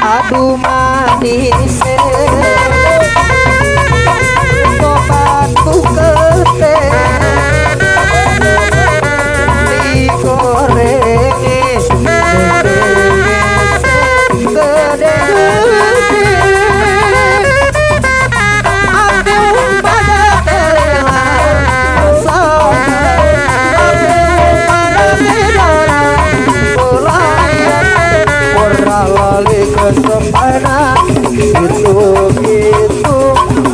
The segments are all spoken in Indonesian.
Aduh manis sobatku kete digoreng gede-gede aku pada kehilangan pada kehilangan pelayan pernah lali kesempatan itu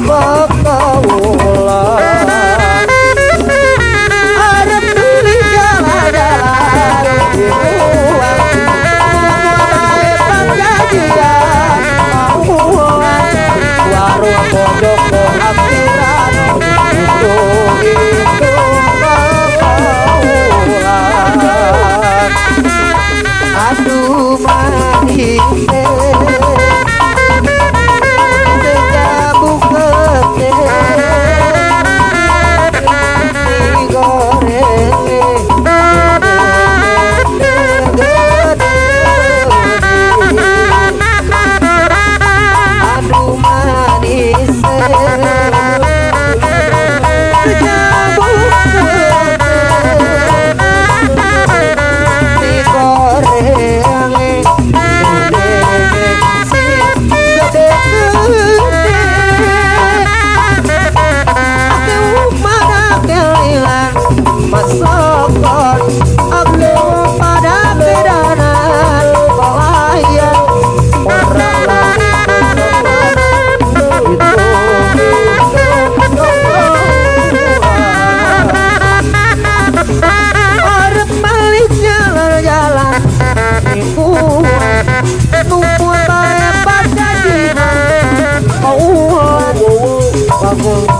bakal ulang ada pilih jalan-jalan warung pojok pengakhiran itu bakal ulang aduh manis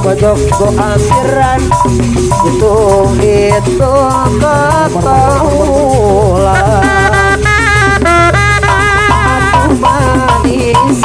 pojok akhiran itu ketahuan aku manis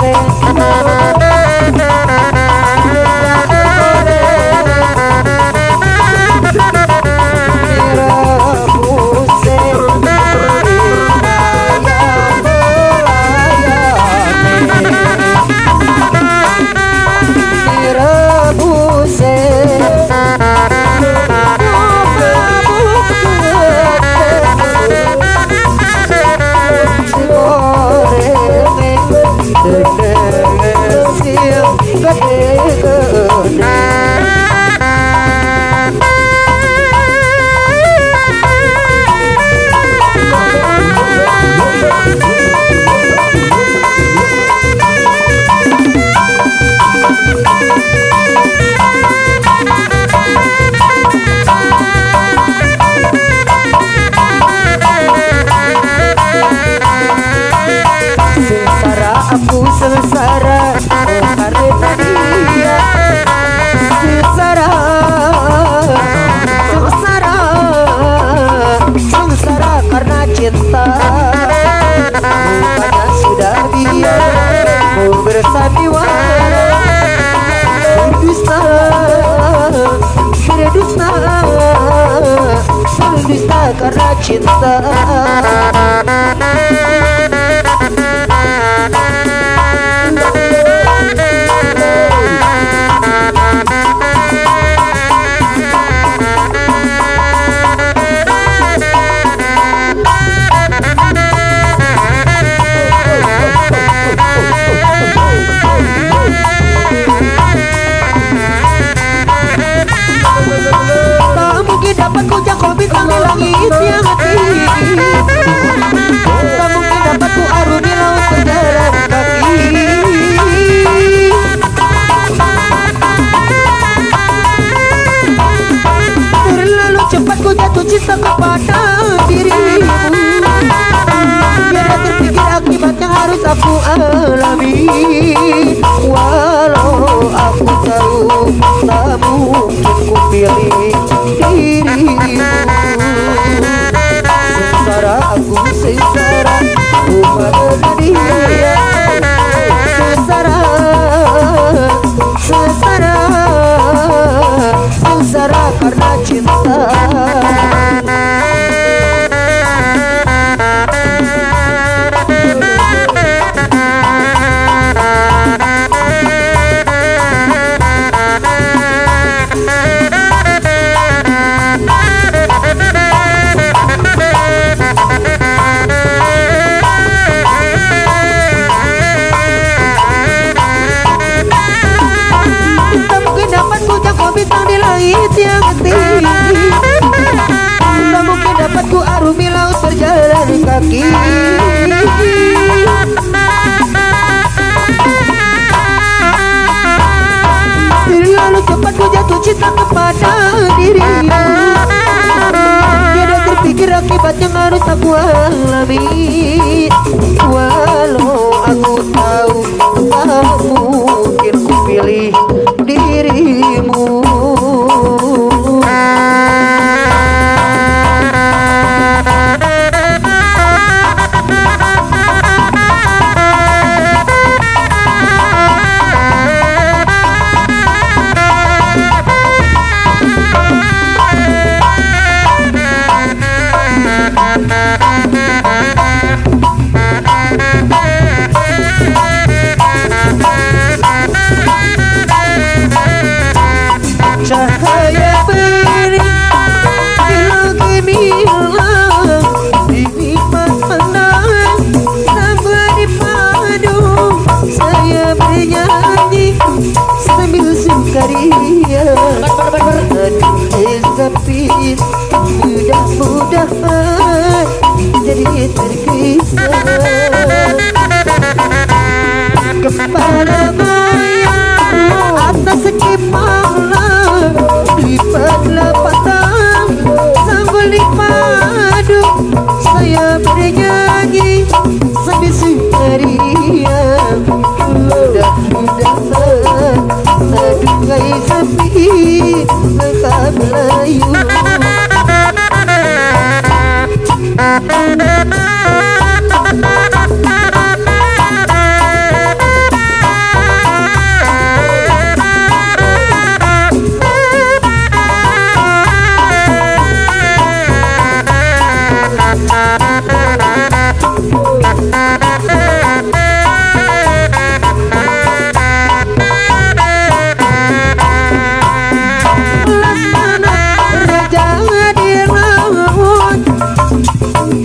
karena cinta. Tak mungkin dapat ku jangkau bintang di langit yang tinggi. Tak mungkin dapat ku arungi laut berjalan kaki. Terlalu cepat ku jatuh cinta kepada dirimu. Tiada terpikir akibat yang harus aku alami. Walau aku tahu tak mungkin ku pilih dirimu. Sengsara aku sengsara ku pada dia. Sengsara, sengsara, sengsara karena cinta. Bintang di langit yang tinggi. Tak mungkin dapat ku arungi laut berjalan kaki. Terlalu cepat ku jatuh cinta kepada dirimu. Tiada terpikir akibat yang harus aku alami. Walau aku tahu tak mungkin ku pilih dirimu. Cahaya beri hilang gemilang di nikmat pandang sambil dipadu. Saya bernyanyi sambil sukaria. Aduhai Zapin, mudah-mudahan jadi terkisah. Kepala goyang atas kepala, lipatlah patang sambil dipadu. Saya bernyanyi sambil sukaria. Mudah-mudahan aduhai Zapin engkau Melayu.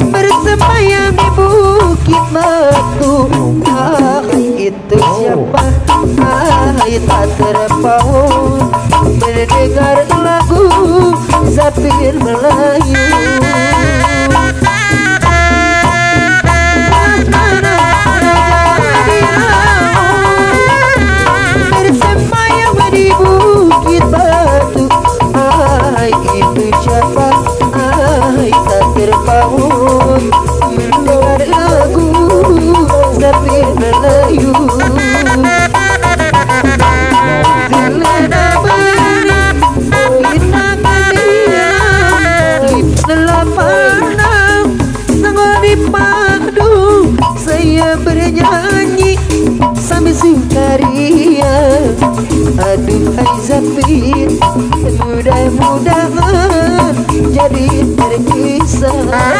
Bersemayam di bukit batu. Hai itu siapa? Hai tak terpaut mendengar lagu Zapin Melayu. Bersemayam di bukit batu. Hai itu siapa? Hai tak terpaut mendengar lagu Zapin Melayu. Zelena beri kita gemilang, lelah pandang sangat dipadu. Saya bernyanyi sambil sukaria. Aduhai Zapin, mudah-mudahan jadi terkisah. bisa